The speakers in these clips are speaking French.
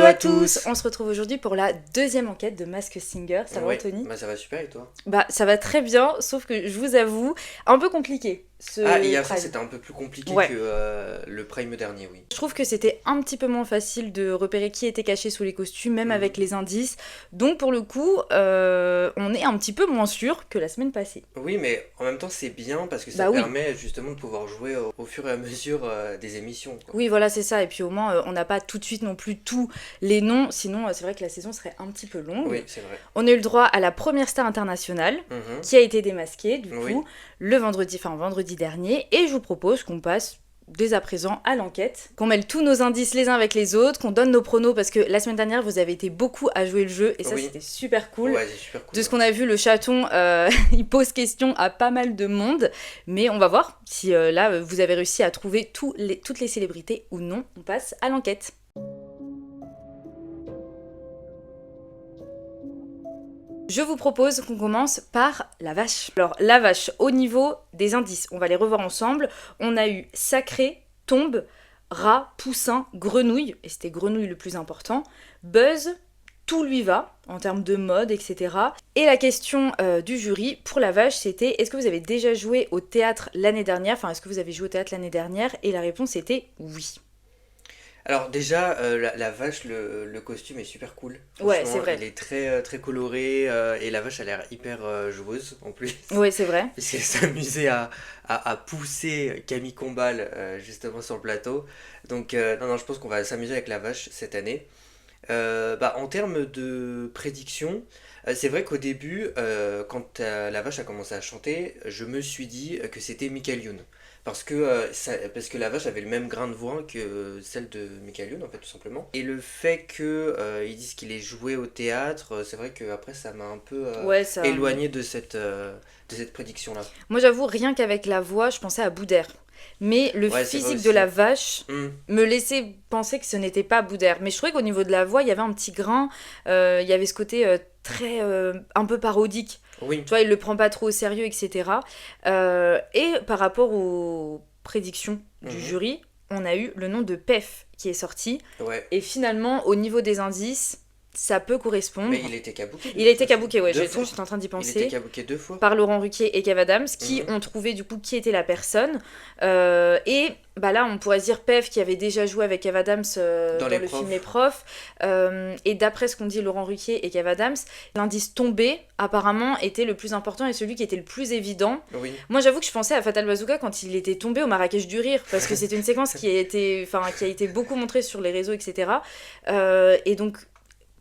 à tous. On se retrouve aujourd'hui pour la deuxième enquête de Masked Singer. Ça va, Anthony? Bah ça va super, et toi? Bah ça va très bien, sauf que je vous avoue, un peu compliqué. Hier Prime. c'était un peu plus compliqué Ouais. que le Prime dernier, oui. Je trouve que c'était un petit peu moins facile de repérer qui était caché sous les costumes, même avec les indices. Donc pour le coup, on est un petit peu moins sûr que la semaine passée. Oui, mais en même temps c'est bien parce que ça Bah oui. permet justement de pouvoir jouer au fur et à mesure des émissions, quoi. Oui, voilà, c'est ça. Et puis au moins, on n'a pas tout de suite non plus tous les noms. Sinon, c'est vrai que la saison serait un petit peu longue. Oui, c'est vrai. On a eu le droit à la première star internationale Mhm. qui a été démasquée, du coup, Oui. le vendredi dernier. Et je vous propose qu'on passe dès à présent à l'enquête, qu'on mêle tous nos indices les uns avec les autres, qu'on donne nos pronos, parce que la semaine dernière, vous avez été beaucoup à jouer le jeu, et ça, Oui. c'était super cool. Ouais, c'est super cool. De ce qu'on a vu, le chaton, il pose question à pas mal de monde, mais on va voir si là, vous avez réussi à trouver toutes les célébrités ou non. On passe à l'enquête. Je vous propose qu'on commence par la vache. Alors, la vache, au niveau des indices, on va les revoir ensemble. On a eu sacré, tombe, rat, poussin, grenouille, et c'était grenouille le plus important, buzz, tout lui va, en termes de mode, etc. Et la question du jury pour la vache, c'était est-ce que vous avez déjà joué au théâtre l'année dernière? Enfin, est-ce que vous avez joué au théâtre l'année dernière? Et la réponse était oui. Alors déjà, la vache, le costume est super cool. Ouais, Franchement, c'est vrai. il est très, très coloré et la vache a l'air hyper joueuse en plus. Ouais, c'est vrai. Puisqu'elle s'amusait à pousser Camille Combal justement sur le plateau. Donc non, je pense qu'on va s'amuser avec la vache cette année. En termes de prédiction, c'est vrai qu'au début, quand la vache a commencé à chanter, je me suis dit que c'était Michael Youn. Parce que la vache avait le même grain de voix que celle de Michael Youn, en fait, tout simplement. Et le fait qu'ils disent qu'il est joué au théâtre, c'est vrai qu'après, ça m'a un peu Ouais, ça... éloigné de cette prédiction-là. Moi, j'avoue, rien qu'avec la voix, je pensais à Boudère. Mais le Ouais, c'est vrai physique de aussi. la vache Hmm. me laissait penser que ce n'était pas Boudère. Mais je trouvais qu'au niveau de la voix, il y avait un petit grain. Il y avait ce côté très... un peu parodique. Oui. Tu vois, il le prend pas trop au sérieux, etc. Et par rapport aux prédictions du Mhm. jury, on a eu le nom de Pef qui est sorti. Ouais. Et finalement, au niveau des indices, ça peut correspondre. Mais il était kabouké. Il a été kabouké, ouais, Deux j'étais fois. en train d'y Il penser. était kabouké 2 fois. Par Laurent Ruquier et Kev Adams, qui Mhm. ont trouvé du coup qui était la personne. Et bah là, on pourrait se dire Pef qui avait déjà joué avec Kev Adams dans Les le profs. film Les Profs. Et d'après ce qu'ont dit Laurent Ruquier et Kev Adams, l'indice tombé, apparemment, était le plus important et celui qui était le plus évident. Oui. Moi, j'avoue que je pensais à Fatal Bazooka quand il était tombé au Marrakech du Rire, parce que c'était une séquence qui a été beaucoup montrée sur les réseaux, etc. Et donc,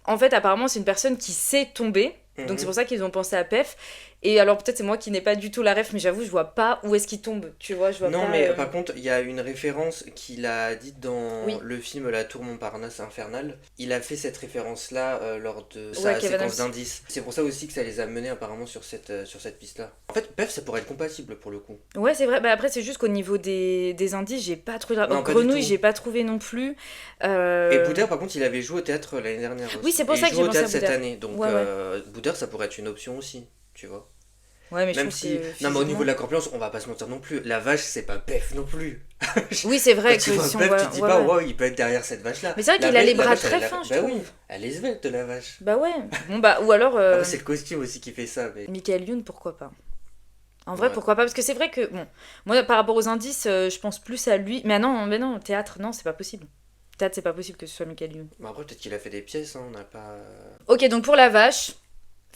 en fait, apparemment, c'est une personne qui sait tomber. Donc Mhm. c'est pour ça qu'ils ont pensé à Pef. Et alors peut-être c'est moi qui n'ai pas du tout la ref, mais j'avoue je vois pas où est-ce qu'il tombe. Tu vois, je vois Non, pas. mais par contre, il y a une référence qu'il a dite dans Oui. le film La Tour Montparnasse Infernale. Il a fait cette référence-là lors de Ouais, sa Kev séquence Adams. d'indices. C'est pour ça aussi que ça les a menés apparemment sur cette piste-là. En fait, Pef, ça pourrait être compatible pour le coup. Ouais, c'est vrai. Bah après c'est juste qu'au niveau des indices, j'ai pas trouvé. Non, pas du Grenouille, tout. j'ai pas trouvé non plus. Et Boudère, par contre, il avait joué au théâtre l'année dernière aussi. Oui, c'est pour Et ça il que joue j'ai au pensé à théâtre cette Boudère. année. Donc Ouais, ouais. Boudère, ça pourrait être une option aussi, tu vois. Ouais, mais je Même trouve si. que Non, mais au niveau physiquement- de la corpulence, on va pas se mentir non plus. La vache, c'est pas Pef non plus. Oui, c'est vrai Quand que tu vois si on Pef, voit. tu te dis Ouais, pas, ouais. wow, il peut être derrière cette vache-là. Mais c'est vrai La qu'il a vache- les la bras vache, très fins, je bah trouve. oui, elle est svelte, la vache. Bah ouais. Bon bah ou alors. Après, c'est le costume aussi qui fait ça. Mais... Michael Youn, pourquoi pas. En vrai, Ouais. pourquoi pas? Parce que c'est vrai que, bon, moi, par rapport aux indices, je pense plus à lui. Mais non, théâtre, non, c'est pas possible. Théâtre, c'est pas possible que ce soit Michael Youn. Bah après, peut-être qu'il a fait des pièces, hein, on n'a pas. Ok, donc pour la vache,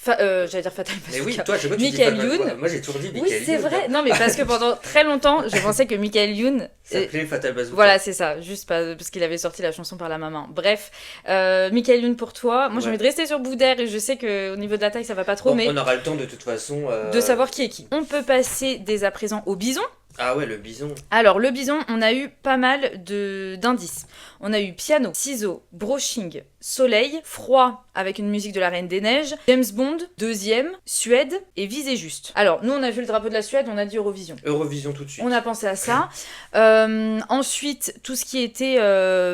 j'allais dire Fatal Mais Bazooka. oui, toi, je vois, tu dis Michael Fatal Youn. Bazooka. Moi, j'ai toujours dit Oui, Michael c'est Youn. vrai. Non, mais parce que pendant très longtemps, je pensais que Michael Youn. Ça s'appelait Fatal Bazooka. Voilà, c'est ça, juste parce qu'il avait sorti la chanson par la maman. Bref, Michael Youn pour toi. Moi, j'ai Ouais. envie de rester sur Boudère et je sais qu'au niveau de la taille, ça va pas trop, Bon, mais on aura le temps de toute façon. de savoir qui est qui. On peut passer dès à présent au bison. Ah ouais, le bison. Alors, le bison, on a eu pas mal d'indices. On a eu piano, ciseaux, brushing, soleil, froid avec une musique de la Reine des Neiges, James Bond, deuxième, Suède et Visez juste. Alors, nous, on a vu le drapeau de la Suède, on a dit Eurovision. Eurovision tout de suite. On a pensé à ça. Ensuite, tout ce qui était,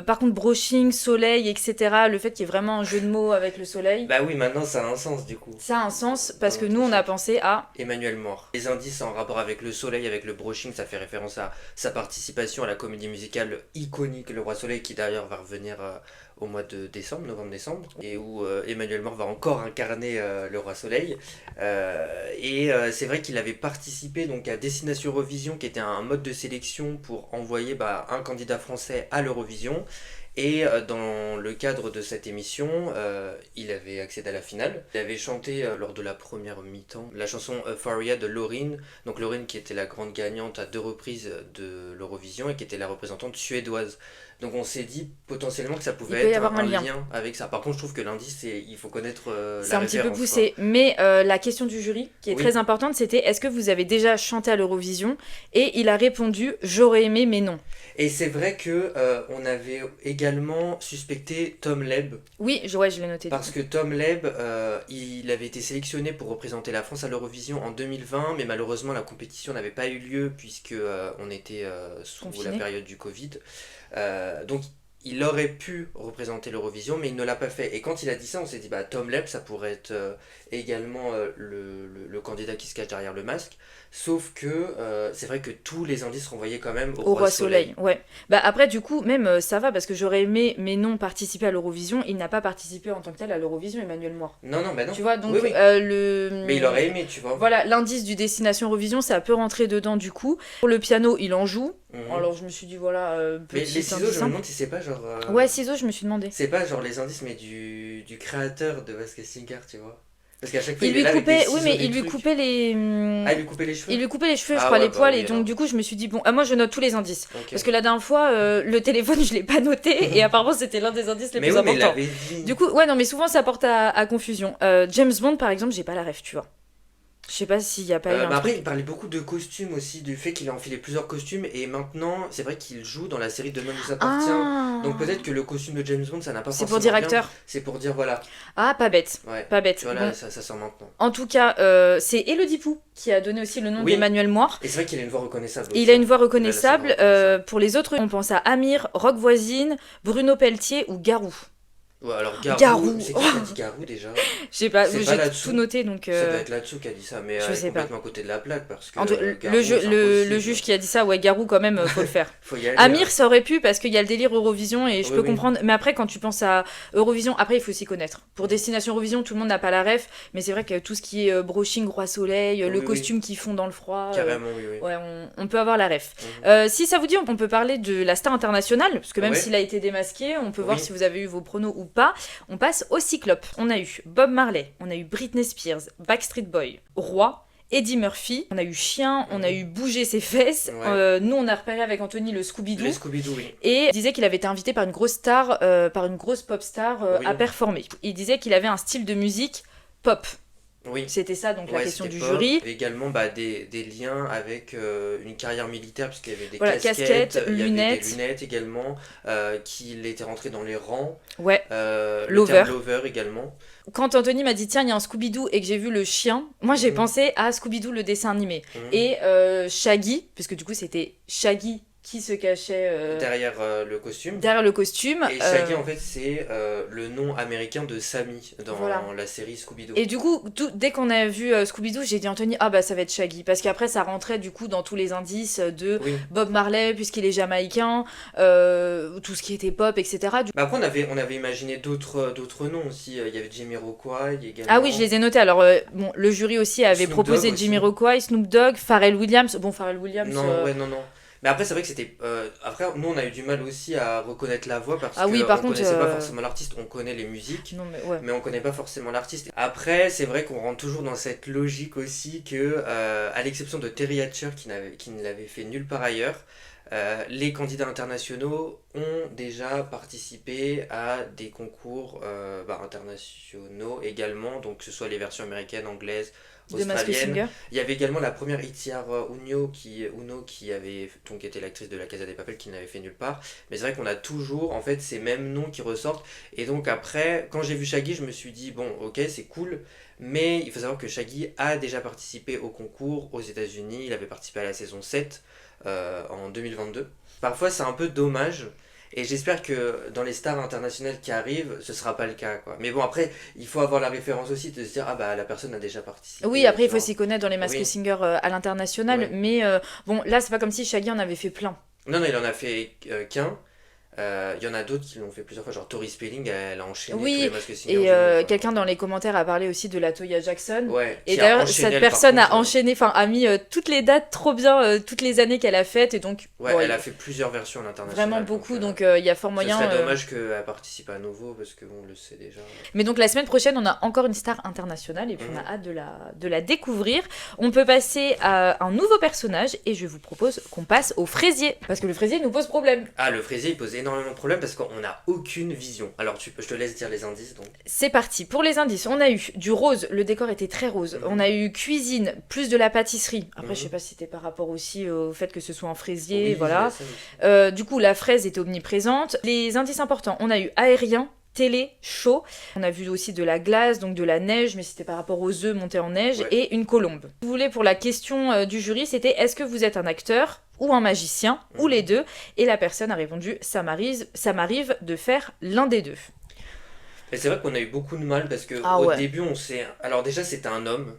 par contre, brushing, soleil, etc. Le fait qu'il y ait vraiment un jeu de mots avec le soleil. Bah oui, maintenant ça a un sens du coup. Ça a un sens parce que Ouais, nous, tout on ça. a pensé à... Emmanuel Mort. Les indices en rapport avec le soleil, avec le brushing, ça fait référence à sa participation à la comédie musicale iconique Le Roi Soleil, qui d'ailleurs va revenir au mois de décembre, novembre-décembre, et où Emmanuel Mort va encore incarner le Roi Soleil. C'est vrai qu'il avait participé donc à Destination Eurovision, qui était un mode de sélection pour envoyer un candidat français à l'Eurovision. Et dans le cadre de cette émission, il avait accédé à la finale. Il avait chanté lors de la première mi-temps la chanson Euphoria de Loreen. Donc Loreen qui était la grande gagnante à 2 reprises de l'Eurovision et qui était la représentante suédoise. Donc on s'est dit potentiellement que ça pouvait peut y être avoir un un lien. lien avec ça. Par contre, je trouve que l'indice, il faut connaître C'est la un petit peu référence, poussé. quoi. Mais la question du jury, qui est Oui. très importante, c'était est-ce que vous avez déjà chanté à l'Eurovision? Et il a répondu j'aurais aimé, mais non. Et c'est vrai que on avait également suspecté Tom Leb. Oui, ouais, je l'ai noté. Parce que Tom Leb, il avait été sélectionné pour représenter la France à l'Eurovision en 2020, mais malheureusement la compétition n'avait pas eu lieu puisque on était sous Confiné. la période du Covid. Donc il aurait pu représenter l'Eurovision, mais il ne l'a pas fait. Et quand il a dit ça, on s'est dit, Tom Leb, ça pourrait être également le candidat qui se cache derrière le masque. Sauf que c'est vrai que tous les indices renvoyaient quand même au Roi Soleil. Ouais. Après, du coup, même ça va, parce que j'aurais aimé, mais non, participer à l'Eurovision. Il n'a pas participé en tant que tel à l'Eurovision, Emmanuel Mort. Non, non. Tu vois, donc Oui, oui. le. Mais il aurait aimé, tu vois. Voilà, l'indice du Destination Eurovision, ça peut rentrer dedans du coup. Pour le piano, il en joue. Mhm. Alors je me suis dit, voilà, Mais petit les ciseaux, indice je me simple. demande si c'est pas genre. Ouais, ciseaux, je me suis demandé. C'est pas genre les indices, mais du créateur de Masked Singer, tu vois. Parce qu'à chaque fois, Il est lui là avec des coupait, ciseaux, oui, mais des il lui trucs. coupait les. Ah, il lui coupait les cheveux. Il lui coupait les cheveux, je Ah crois, ouais, les poils, oui, et donc alors. du coup, je me suis dit, bon, moi je note tous les indices. Ok. Parce que la dernière fois, le téléphone, je l'ai pas noté, et apparemment, c'était l'un des indices les Mais plus oui, mais il importants. l'avait dit. Du coup, ouais, non, mais souvent ça porte à confusion. James Bond, par exemple, j'ai pas la ref, tu vois. Je sais pas s'il y a pas eu un Après, truc. il parlait beaucoup de costumes aussi, du fait qu'il a enfilé plusieurs costumes, et maintenant, c'est vrai qu'il joue dans la série Demain nous appartient. Ah, Donc peut-être que le costume de James Bond, ça n'a pas c'est forcément pour dire rien. acteur. C'est pour dire, voilà. Ah, pas bête. Ouais. Pas bête. Tu vois, là, Bon. ça sort maintenant. En tout cas, c'est Élodie Pou qui a donné aussi le nom Oui. d'Emmanuel Moir. Et c'est vrai qu'il a une voix reconnaissable Il aussi, a une voix Là, là, reconnaissable. c'est vraiment Pour les autres, on pense à Amir, Rock Voisine, Bruno Pelletier ou Garou. Ouais, alors Garou. Garou, c'est qui qui a dit Garou déjà? Je sais pas, C'est pas j'ai là-dessous. tout noté donc. Ça doit être là-dessous qui a dit ça, mais je sais pas. complètement à côté de la plaque parce que En tout- Garou, c'est le impossible. juge qui a dit ça, ouais, Garou quand même, faut le faire. Faut y aller. Amir, ça aurait pu parce qu'il y a le délire Eurovision et je Oui, peux oui. comprendre. Mais après, quand tu penses à Eurovision, après, il faut s'y connaître. Pour Destination Eurovision, tout le monde n'a pas la ref, mais c'est vrai que tout ce qui est brushing, Roi Soleil, Oui, le oui. costume qui fond dans le froid. Carrément, oui, oui. Ouais, on peut avoir la ref. Mhm. Si ça vous dit, on peut parler de la star internationale, parce que même Ouais. s'il a été démasqué, on peut voir Oui. si vous avez eu vos pronos ou pas. On passe au Cyclope. On a eu Bob Marley, on a eu Britney Spears, Backstreet Boy, Roi, Eddie Murphy, on a eu Chien, on a eu Bouger ses fesses. Ouais. Nous, on a repéré avec Anthony le Scooby-Doo. Les Scooby-Doo, oui. Et il disait qu'il avait été invité par une grosse star, par une grosse pop star Oui. à performer. Il disait qu'il avait un style de musique pop. Oui. C'était ça donc la Ouais, question c'était du pop. jury. Et également des liens avec une carrière militaire, puisqu'il y avait des Voilà, casquettes, casquettes, il y avait lunettes. des lunettes également, qu'il était rentré dans les rangs. Ouais. Le Lover. terme lover également. Quand Anthony m'a dit tiens il y a un Scooby-Doo et que j'ai vu le chien, moi j'ai Mhm. pensé à Scooby-Doo le dessin animé. Mhm. Et Shaggy, puisque du coup c'était Shaggy qui se cachait Derrière le costume. derrière le costume. Et Shaggy, en fait, c'est le nom américain de Sammy dans Voilà. la série Scooby-Doo. Et du coup, dès qu'on a vu Scooby-Doo, j'ai dit à Anthony, ah bah ça va être Shaggy. Parce qu'après, ça rentrait du coup dans tous les indices de Oui. Bob Marley, puisqu'il est jamaïcain, tout ce qui était pop, etc. Après, on avait imaginé d'autres noms aussi. Il y avait Jamiroquai également. Ah oui, je les ai notés. Alors, bon, le jury aussi avait Snoop proposé Dogg aussi. Jamiroquai, Snoop Dogg, Pharrell Williams. Bon, Pharrell Williams. Non, ouais, non, non. Mais après, c'est vrai que c'était. Après, nous, on a eu du mal aussi à reconnaître la voix parce Ah oui, qu'on par contre, connaissait pas forcément l'artiste. On connaît les musiques, Non, mais ouais. mais on connaît pas forcément l'artiste. Après, c'est vrai qu'on rentre toujours dans cette logique aussi que, à l'exception de Terry Hatcher qui ne l'avait fait nulle part ailleurs, les candidats internationaux ont déjà participé à des concours internationaux également, donc que ce soit les versions américaines, anglaises, De Masked australiennes. Singer. Il y avait également la première Itziar Uno qui avait donc été l'actrice de La Casa des Papel qui n'avait fait nulle part. Mais c'est vrai qu'on a toujours en fait ces mêmes noms qui ressortent. Et donc après, quand j'ai vu Shaggy, je me suis dit bon, ok, c'est cool. Mais il faut savoir que Shaggy a déjà participé au concours aux États-Unis. Il avait participé à la saison 7 en 2022. Parfois, c'est un peu dommage. Et j'espère que dans les stars internationales qui arrivent, ce sera pas le cas, quoi. Mais bon, après, il faut avoir la référence aussi de se dire, ah bah la personne a déjà participé. Oui, après, il tu faut vois. s'y connaître dans les Masked Oui. Singer à l'international. Ouais. Mais bon, là, c'est pas comme si Shaggy en avait fait plein. Non, non, il en a fait qu'un. Il y en a d'autres qui l'ont fait plusieurs fois, genre Tori Spelling, elle a enchaîné tous Oui, les Masked Singer et du monde, quoi. quelqu'un dans les commentaires a parlé aussi de la Toya Jackson. Ouais, Et qui a d'ailleurs, enchaîné cette elle, par personne a contre. enchaîné, enfin, a mis toutes les dates trop bien, toutes les années qu'elle a faites, et donc, Ouais, bon, elle a fait plusieurs versions à l'international. vraiment beaucoup, donc il y a fort ce moyen. serait dommage qu'elle participe à nouveau, parce que bon, on le sait déjà. Mais donc la semaine prochaine, on a encore une star internationale, et puis on a hâte de la découvrir. On peut passer à un nouveau personnage, et je vous propose qu'on passe au fraisier, parce que le fraisier nous pose problème. Ah, le fraisier, il pose énormément de problèmes, parce qu'on n'a aucune vision. Alors, je te laisse dire les indices, donc. C'est parti. Pour les indices, on a eu du rose, le décor était très rose. On a eu cuisine, plus de la pâtisserie. Après, je sais pas si c'était par rapport aussi au fait que ce soit un fraisier, Oui, voilà. ça, oui. Du coup, la fraise était omniprésente. Les indices importants, on a eu aérien, télé, chaud. On a vu aussi de la glace, donc de la neige, mais c'était par rapport aux œufs montés en neige, Ouais. et une colombe. Si vous voulez, pour la question du jury, c'était est-ce que vous êtes un acteur ou un magicien, ou les deux? Et la personne a répondu ça m'arrive de faire l'un des deux. Et c'est vrai qu'on a eu beaucoup de mal parce que au début on s'est. Alors déjà c'était un homme,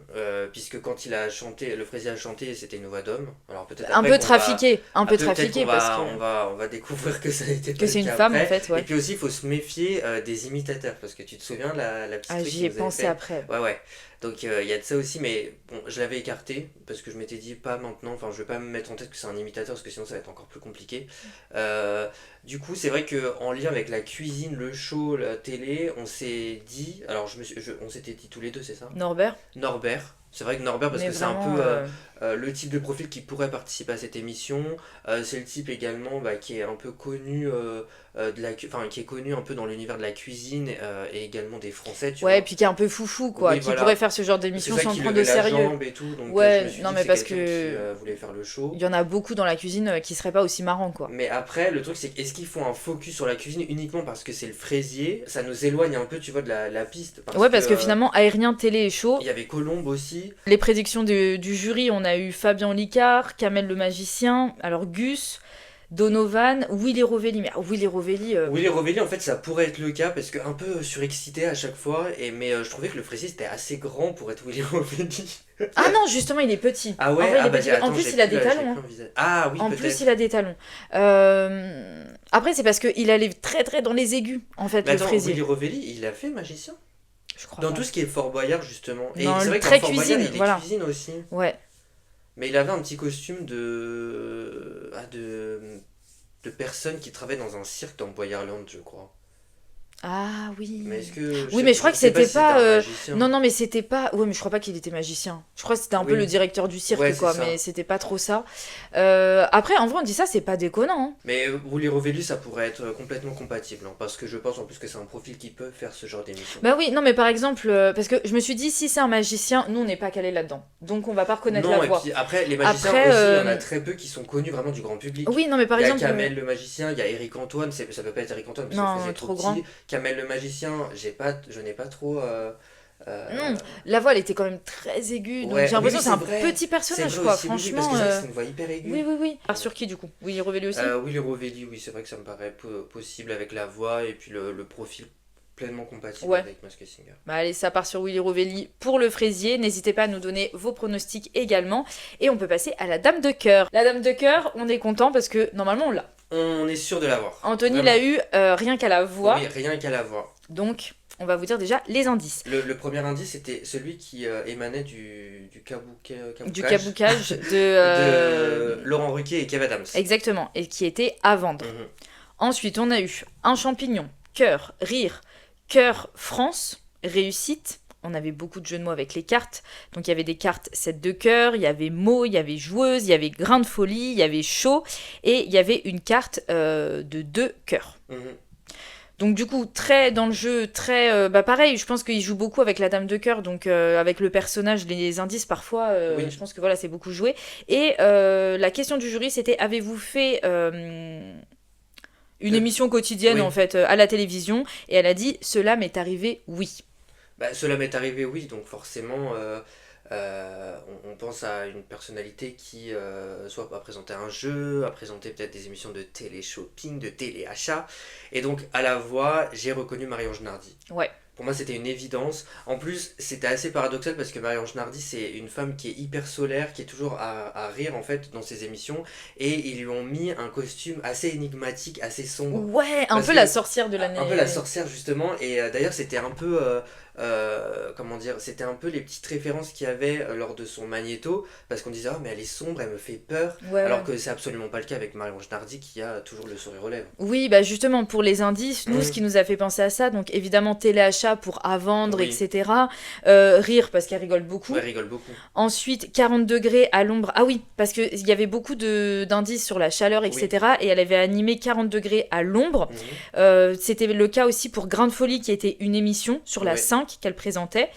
puisque quand il a chanté, le fraisier a chanté, c'était une voix d'homme. Alors peut-être Un peu trafiqué, peut-être parce que on va découvrir que ça n'était pas que c'est le une cas femme après. en fait, ouais. Et puis aussi il faut se méfier des imitateurs parce que tu te souviens la petite Ah, truc j'y ai qu'ils nous avaient pensé fait. après. Ouais. Donc il y a de ça aussi, mais bon, je l'avais écarté parce que je m'étais dit pas maintenant, enfin je vais pas me mettre en tête que c'est un imitateur parce que sinon ça va être encore plus compliqué. Du coup, c'est vrai qu'en lien avec la cuisine, le show, la télé, on s'est dit, alors on s'était dit tous les deux, c'est ça? Norbert. C'est vrai que Norbert, parce Mais que c'est un vraiment, peu le type de profil qui pourrait participer à cette émission. C'est le type également qui est un peu connu qui est connu un peu dans l'univers de la cuisine et également des Français, tu ouais, vois. et puis qui est un peu foufou, quoi, Oui, qui voilà. pourrait faire ce genre C'est d'émission ça sans qui le prendre de levait la sérieux. jambe et tout, donc Ouais, je me suis non, dit mais c'est parce quelqu'un que qui voulait faire le show. il y en a beaucoup dans la cuisine qui seraient pas aussi marrants, quoi. Mais après, le truc c'est est-ce qu'ils font un focus sur la cuisine uniquement parce que c'est le fraisier? Ça nous éloigne un peu, tu vois, de la piste. Parce que finalement, aérien, télé et chaud. Il y avait Colombe aussi. Les prédictions du jury, on a eu Fabien Licard, Kamel le magicien, alors Gus, Donovan, Willy Rovelli. Mais Willy Rovelli. Willy Rovelli, en fait, ça pourrait être le cas parce que un peu surexcité à chaque fois. Mais je trouvais que le fraisier c'était assez grand pour être Willy Rovelli. Ah non, justement, il est petit. Ah ouais, en vrai, il est bah, petit. attends, En plus, j'ai il a plus des la- j'ai talons. plus un visage. Ah oui, En peut-être. plus, il a des talons. Après, c'est parce qu'il allait très très dans les aigus, en fait, Mais le attends, fraisier. Willy Rovelli, il a fait magicien? Je crois Dans pas. tout ce qui est Fort Boyard, justement. Et Non, c'est vrai que très dans Fort cuisine, Boyard, il est voilà. cuisine aussi. Ouais. Mais il avait un petit costume de personne qui travaille dans un cirque dans Boyarland, je crois. Ah oui. Mais est-ce que. Oui, mais je crois que sais c'était si pas. c'était un magicien. Non, mais c'était pas. Ouais, mais je crois pas qu'il était magicien. Je crois que c'était un peu Oui. le directeur du cirque, Ouais, quoi. c'est ça. Mais c'était pas trop ça. Après, en vrai, on dit ça, c'est pas déconnant. Hein. Mais Willy Rovelli, ça pourrait être complètement compatible. Hein, parce que je pense en plus que c'est un profil qui peut faire ce genre d'émission. Bah oui, non, mais par exemple, parce que je me suis dit, si c'est un magicien, nous, on n'est pas calé là-dedans. Donc, on va pas reconnaître Non, la et voix. puis après, les magiciens Après, aussi, il y en a très peu qui sont connus vraiment du grand public. Oui, non, mais par Il y a exemple. Kamel le magicien, il y a Eric Antoine, ça peut pas être Eric Antoine parce Non, que le fraisier est trop trop grand. petit. Kamel le magicien, je n'ai pas trop. La voix, elle était quand même très aiguë. Donc, Ouais, j'ai l'impression oui, que c'est un c'est vrai. petit personnage, C'est vrai quoi. aussi, oui, Franchement. parce que c'est vrai que c'est une voix hyper aiguë. Oui. Alors, sur qui, du coup Willy Rovelli aussi Willy Rovelli, oui, c'est vrai que ça me paraît possible avec la voix et puis le profil pleinement compatible Ouais. avec Masked Singer. Bah allez, ça part sur Willy Rovelli pour le fraisier. N'hésitez pas à nous donner vos pronostics également. Et on peut passer à la dame de cœur. La dame de cœur, on est content parce que normalement on l'a. On est sûr de l'avoir. Anthony Vraiment. l'a eu rien qu'à la voix. Oui, rien qu'à la voix. Donc, on va vous dire déjà les indices. Le premier indice c'était celui qui émanait du Du kaboukage kaboukage de Laurent Ruquier et Kev Adams. Exactement, et qui était à vendre. Mhm. Ensuite, on a eu un champignon, cœur, rire, cœur, France, réussite. On avait beaucoup de jeux de mots avec les cartes. Donc il y avait des cartes 7 de cœur, il y avait mots, il y avait joueuse, il y avait grain de folie, il y avait chaud, et il y avait une carte de 2 cœurs. Mhm. Donc du coup, très dans le jeu, très... pareil, je pense qu'il joue beaucoup avec la dame de cœur, donc avec le personnage, les indices parfois, Oui. je pense que voilà, c'est beaucoup joué. Et la question du jury, c'était, avez-vous fait une émission quotidienne, Oui. en fait, à la télévision? Et elle a dit, cela m'est arrivé, oui. Bah, cela m'est arrivé, oui, donc forcément, on pense à une personnalité qui soit a présenté un jeu, a présenté peut-être des émissions de télé-shopping, de télé-achat, et donc à la voix, j'ai reconnu Marie-Ange Nardi. Ouais. Pour moi, c'était une évidence. En plus, c'était assez paradoxal parce que Marie-Ange Nardi, c'est une femme qui est hyper solaire, qui est toujours à rire en fait dans ses émissions. Et ils lui ont mis un costume assez énigmatique, assez sombre. Ouais, un Parce peu que la sorcière de l'année. un peu la sorcière justement. Et d'ailleurs, c'était un peu. Comment dire, c'était un peu les petites références qu'il y avait lors de son magnéto. Parce qu'on disait, oh, mais elle est sombre, elle me fait peur. Ouais, Alors ouais. que c'est absolument pas le cas avec Marie-Ange Nardi qui a toujours le sourire aux lèvres. Oui, bah justement, pour les indices, nous, ce qui nous a fait penser à ça, donc évidemment, téléachat pour à vendre, Oui. etc. Rire, parce qu'elle rigole beaucoup. Ouais, elle rigole beaucoup. Ensuite, 40 degrés à l'ombre. Ah oui, parce qu'il y avait beaucoup d'indices sur la chaleur, etc. Et elle avait animé 40 degrés à l'ombre. C'était le cas aussi pour Grain de Folie, qui était une émission sur la Ouais. 5 qu'elle présentait.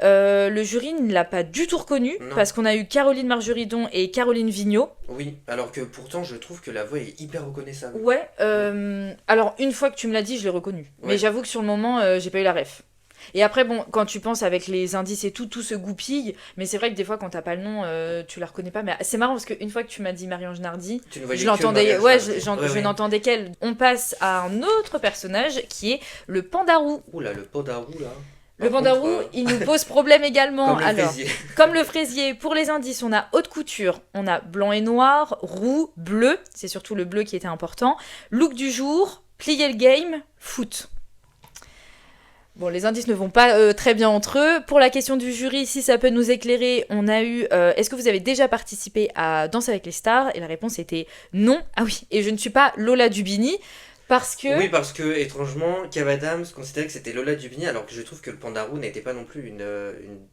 Le jury ne l'a pas du tout reconnue, Non. parce qu'on a eu Caroline Margeridon et Caroline Vigneault. Oui, alors que pourtant je trouve que la voix est hyper reconnaissable. Ouais, alors une fois que tu me l'as dit, je l'ai reconnue. Ouais. Mais j'avoue que sur le moment, j'ai pas eu la ref. Et après, bon, quand tu penses avec les indices et tout se goupille. Mais c'est vrai que des fois, quand t'as pas le nom, tu la reconnais pas. Mais c'est marrant parce qu'une fois que tu m'as dit Marie-Ange Nardi, Tu ne voyais je que l'entendais. Marie-Ange Ouais, Nardi. je Ouais. n'entendais qu'elle. On passe à un autre personnage qui est le pandarou. Oula, le pandarou là. Le Par pandarou, contre, il nous pose problème également. comme le Alors, fraisier. comme le fraisier, pour les indices, on a haute couture, on a blanc et noir, roux, bleu, c'est surtout le bleu qui était important, look du jour, plier le game, foot. Bon, les indices ne vont pas très bien entre eux. Pour la question du jury, si ça peut nous éclairer, on a eu est-ce que vous avez déjà participé à Danse avec les stars? Et la réponse était non. Ah oui, et je ne suis pas Lola Dubini. Parce que... Oui, parce que étrangement, Kev Adams considérait que c'était Lola Dubini, alors que je trouve que le pandarou n'était pas non plus une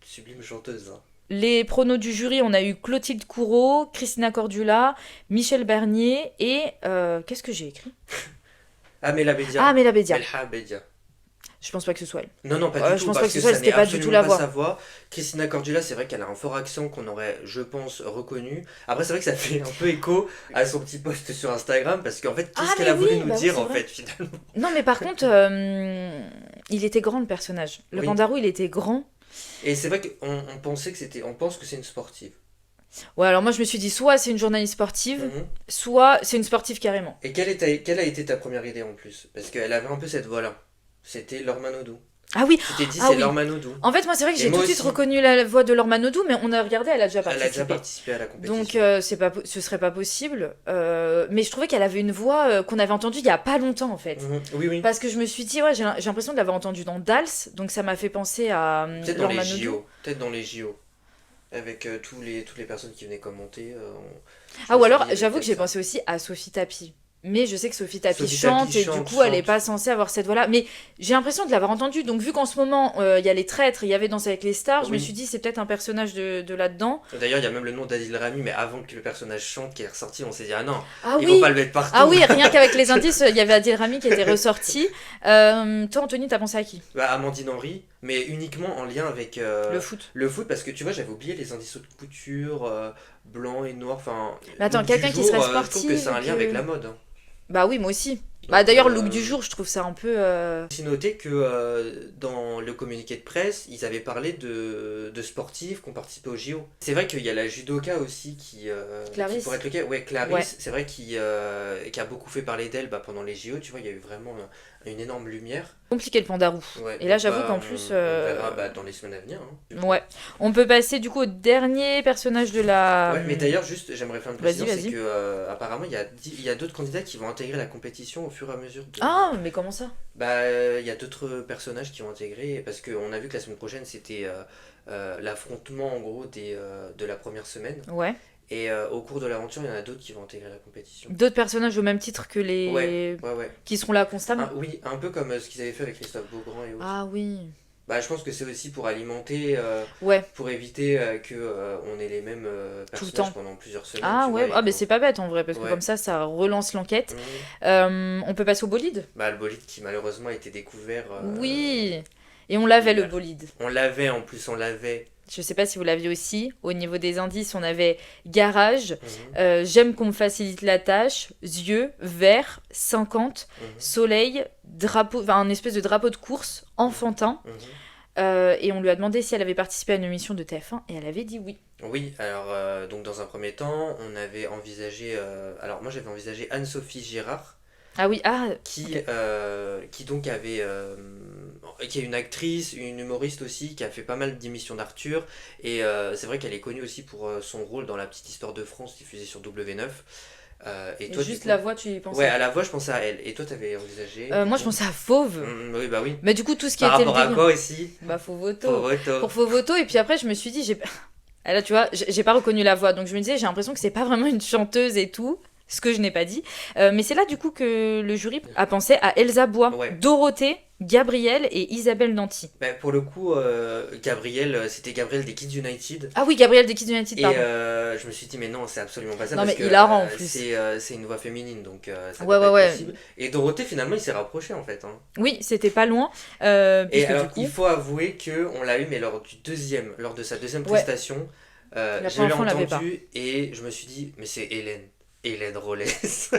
sublime chanteuse. Hein. Les pronos du jury, on a eu Clotilde Courreau, Christina Cordula, Michel Bernier et... qu'est-ce que j'ai écrit? Amela Bédia. Ah, Mela Bédia. Melha Bédia. Je pense pas que ce soit elle. Non, non, pas Ouais, du je tout, pense parce pas que ce que soit, ça c'était n'est pas du tout absolument la pas voix. sa voix. Christina Cordula, c'est vrai qu'elle a un fort accent qu'on aurait, je pense, reconnu. Après, c'est vrai que ça fait un peu écho à son petit post sur Instagram, parce qu'en fait, qu'est-ce Ah, qu'elle mais a voulu oui, nous bah oui, dire, c'est en vrai. fait, finalement. Non, mais par contre, il était grand le personnage. Le Oui. pandarou, il était grand. Et c'est vrai qu'on pensait que c'était... On pense que c'est une sportive. Ouais, alors moi je me suis dit, soit c'est une journaliste sportive, Mhm. soit c'est une sportive carrément. Et quelle a été ta première idée en plus? Parce qu'elle avait un peu cette voix-là. C'était Laure Manodou. Ah oui, Tu t'es dit, Ah c'est oui. Laure Manodou. en fait, moi c'est vrai que Et j'ai tout moi de suite aussi. reconnu la voix de Laure Manodou, mais on a regardé, elle a déjà Elle a déjà participé. participé à la compétition. Donc ce serait pas possible. Mais je trouvais qu'elle avait une voix qu'on avait entendue il y a pas longtemps en fait. Mhm. Oui, oui. Parce que je me suis dit, ouais, j'ai l'impression de l'avoir entendue dans Dals, donc ça m'a fait penser à Peut-être dans Laure les Manodou. JO. Peut-être dans les JO. Avec toutes les personnes qui venaient commenter. Je Ah, me ou suis alors, dit, j'avoue que j'ai peut-être pensé aussi à Sophie Tapie. Mais je sais que Sophie Tapie Sophie chante Tapie et du chante, coup, elle est chante. pas censée avoir cette voix-là. Mais j'ai l'impression de l'avoir entendue. Donc, vu qu'en ce moment, il y a les traîtres, il y avait Danse avec les stars, je me Oui. suis dit, c'est peut-être un personnage de là-dedans. ça. D'ailleurs, il y a même le nom d'Adil Rami, mais avant que le personnage chante, qui est ressorti, on s'est dit, ah non, Ah ils oui vont pas le mettre partout. Ah oui, rien qu'avec les indices, il y avait Adil Rami qui était ressorti. Toi, Anthony, t'as pensé à qui? Bah, Amandine Henry, mais uniquement en lien avec Le foot. le foot, parce que tu vois, j'avais oublié les indices de couture, blanc et noir, enfin... Mais attends, look du quelqu'un qui jour, serait Je trouve que sportif, c'est un lien que- avec la mode. Hein. Bah oui, moi aussi. Donc, Bah d'ailleurs, le look du jour, je trouve ça un peu... J'ai noté que dans le communiqué de presse, ils avaient parlé de sportifs qui ont participé au JO. C'est vrai qu'il y a la judoka aussi qui Clarisse. pourrait être le cas. Ouais, Clarisse, Ouais. c'est vrai qui a beaucoup fait parler d'elle pendant les JO. Tu vois, il y a eu vraiment une énorme lumière. Compliqué le pandarou. Ouais, Et là, donc, j'avoue bah, qu'en on- plus, on verra dans les semaines à venir. Hein. Ouais. On peut passer du coup au dernier personnage de la... Ouais, mais d'ailleurs, juste, j'aimerais faire une Vas-y, précision, c'est vas-y. que apparemment, il y a d'autres candidats qui vont intégrer la compétition au fur et à mesure. Ah, mais comment ça? Bah, il y a d'autres personnages qui vont intégrer, parce qu'on a vu que la semaine prochaine, c'était l'affrontement, en gros, de la première semaine. Ouais. Et au cours de l'aventure, il y en a d'autres qui vont intégrer la compétition. D'autres personnages au même titre que les... Ouais. Qui seront là constamment. Oui, un peu comme ce qu'ils avaient fait avec Christophe Beaugrand et autres. Ah oui. Bah, je pense que c'est aussi pour alimenter, Ouais. pour éviter on ait les mêmes Tout le personnages temps. pendant plusieurs semaines. Ah tu ouais, vois, ah et mais qu'on- c'est pas bête en vrai, parce que Ouais. comme ça relance l'enquête. Mhm. On peut passer au bolide? Bah, le bolide qui malheureusement a été découvert. Oui. Et on l'avait le hier. bolide. On l'avait, en plus, on l'avait. Je sais pas si vous l'aviez aussi. Au niveau des indices, on avait garage, Mhm, j'aime qu'on me facilite la tâche, yeux, vert, 50, mhm, soleil, drapeau, enfin un espèce de drapeau de course, enfantin. mhm. Et on lui a demandé si elle avait participé à une émission de TF1 et elle avait dit oui. Oui, alors donc dans un premier temps, on avait envisagé, alors moi j'avais envisagé Anne-Sophie Girard, Ah oui, ah, qui donc avait qui est une actrice, une humoriste aussi, qui a fait pas mal d'émissions d'Arthur. Et c'est vrai qu'elle est connue aussi pour son rôle dans La Petite Histoire de France, diffusée sur W9. Et Et toi, juste du coup... la voix, tu y pensais? Ouais, à la voix, je pensais à elle. Et toi, t'avais envisagé, du Moi, je coup? pensais à Fauve. Oui, bah oui. Mais du coup, tout ce qui Par était le rapport à délire. quoi aussi? Bah, Fauvoto. Photo. Pour Fauvoto, et puis après, je me suis dit, Et là, tu vois, j'ai pas reconnu la voix, donc je me disais, j'ai l'impression que c'est pas vraiment une chanteuse et tout, ce que je n'ai pas dit. Mais c'est là, du coup, que le jury a pensé à Elsa Bois, Ouais. Dorothée, Gabrielle et Isabelle Nanty. Bah, pour le coup, Gabriel, c'était Gabriel des Kids United. Ah oui, Gabrielle des Kids United, Et pardon. je me suis dit, mais non, c'est absolument pas ça. Non, parce mais que hilarant, en plus. c'est une voix féminine, donc ça Ouais, peut pas ouais, être ouais. possible. Et Dorothée, finalement, il s'est rapproché en fait. Hein. Oui, c'était pas loin. Et Puisque alors, du coup, il faut avouer qu'on l'a eu, mais lors de sa deuxième Ouais. prestation, La je l'ai première fois, on l'avait entendu et je me suis dit, mais c'est Hélène Rollès.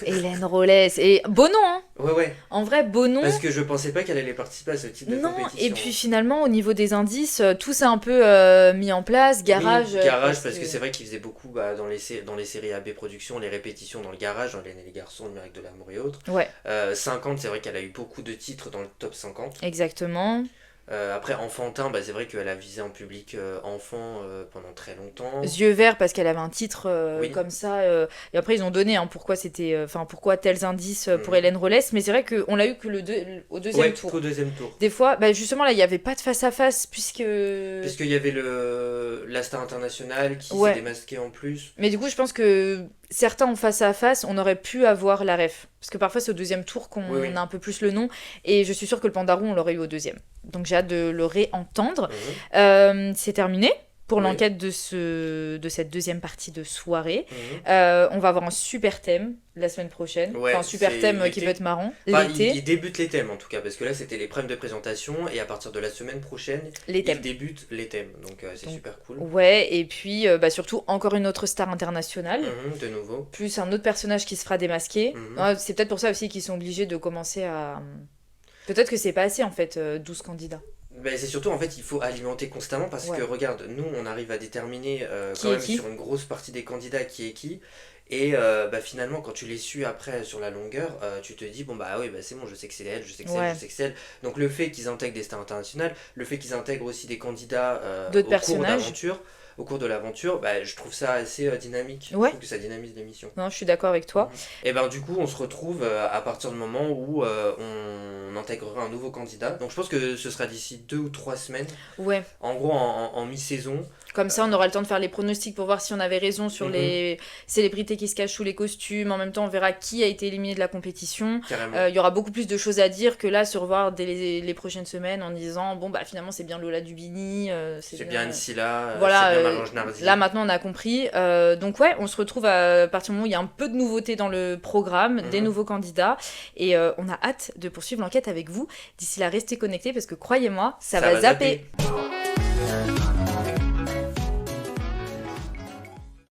Hélène Rollès. Et beau nom, hein. Ouais. En vrai, beau nom. Parce que je pensais pas qu'elle allait participer à ce type de Non, compétition. et puis finalement, au niveau des indices, tout s'est un peu mis en place. Garage. Oui, garage, parce que c'est vrai qu'il faisait beaucoup dans les séries AB Productions, les répétitions dans le garage, dans Hélène et les garçons, Le Miracle de l'amour et autres. Ouais, 50, c'est vrai qu'elle a eu beaucoup de titres dans le top 50. exactement. Après, Enfantin, c'est vrai qu'elle a visé un public enfant pendant très longtemps. Yeux verts parce qu'elle avait un titre Oui. comme ça. Et après, ils ont donné pourquoi c'était, pourquoi tels indices pour Mhm. Hélène Rollès. Mais c'est vrai qu'on l'a eu que au deuxième Ouais, tour. au deuxième tour. Des fois, justement, là, il n'y avait pas de face à face puisque. Puisqu'il y avait la star internationale qui Ouais. s'est démasquée en plus. Mais du coup, je pense que certains en face à face, on aurait pu avoir la ref. Parce que parfois, c'est au deuxième tour qu'on Oui. a un peu plus le nom. Et je suis sûre que le Pandarou, on l'aurait eu au deuxième. Donc j'ai hâte de le réentendre. Mhm. C'est terminé pour Oui. l'enquête de cette deuxième partie de soirée. Mhm. On va avoir un super thème la semaine prochaine. Ouais, Enfin, un super c'est thème qui l'été. peut être marrant. Enfin, L'été, il débute les thèmes en tout cas, parce que là c'était les primes de présentation et à partir de la semaine prochaine, les il thèmes. débute les thèmes. Donc c'est Donc, super cool. Ouais, et puis surtout encore une autre star internationale. De nouveau. Plus un autre personnage qui se fera démasquer. Mhm. C'est peut-être pour ça aussi qu'ils sont obligés de commencer à... Peut-être que c'est pas assez en fait, 12 candidats. C'est surtout en fait il faut alimenter constamment parce Ouais. que regarde, nous on arrive à déterminer Qui quand est même qui. sur une grosse partie des candidats qui est qui. Et finalement quand tu les suis après sur la longueur, tu te dis bon oui c'est bon, je sais que c'est elle, je sais que c'est Ouais. elle, je sais que c'est elle. Donc le fait qu'ils intègrent des stars internationales, le fait qu'ils intègrent aussi des candidats D'autres au personnages. cours de l'aventure, je trouve ça assez dynamique. Ouais. Je trouve que ça dynamise l'émission. Non, je suis d'accord avec toi. Et du coup on se retrouve à partir du moment où on intégrera un nouveau candidat. Donc je pense que ce sera d'ici 2 ou 3 semaines. Ouais. En gros en mi-saison. Comme ça, on aura le temps de faire les pronostics pour voir si on avait raison sur Mhm. les célébrités qui se cachent sous les costumes. En même temps, on verra qui a été éliminé de la compétition. Carrément. Il y aura beaucoup plus de choses à dire que là, se revoir dès les prochaines semaines en disant finalement, c'est bien Lola Dubini. C'est bien Ancilla, Voilà, c'est bien Marie-Ange Nardi. là maintenant on a compris. Donc ouais, on se retrouve à partir du moment où il y a un peu de nouveauté dans le programme, des Mhm. nouveaux candidats, et on a hâte de poursuivre l'enquête avec vous. D'ici là, restez connectés parce que croyez-moi, ça va zapper.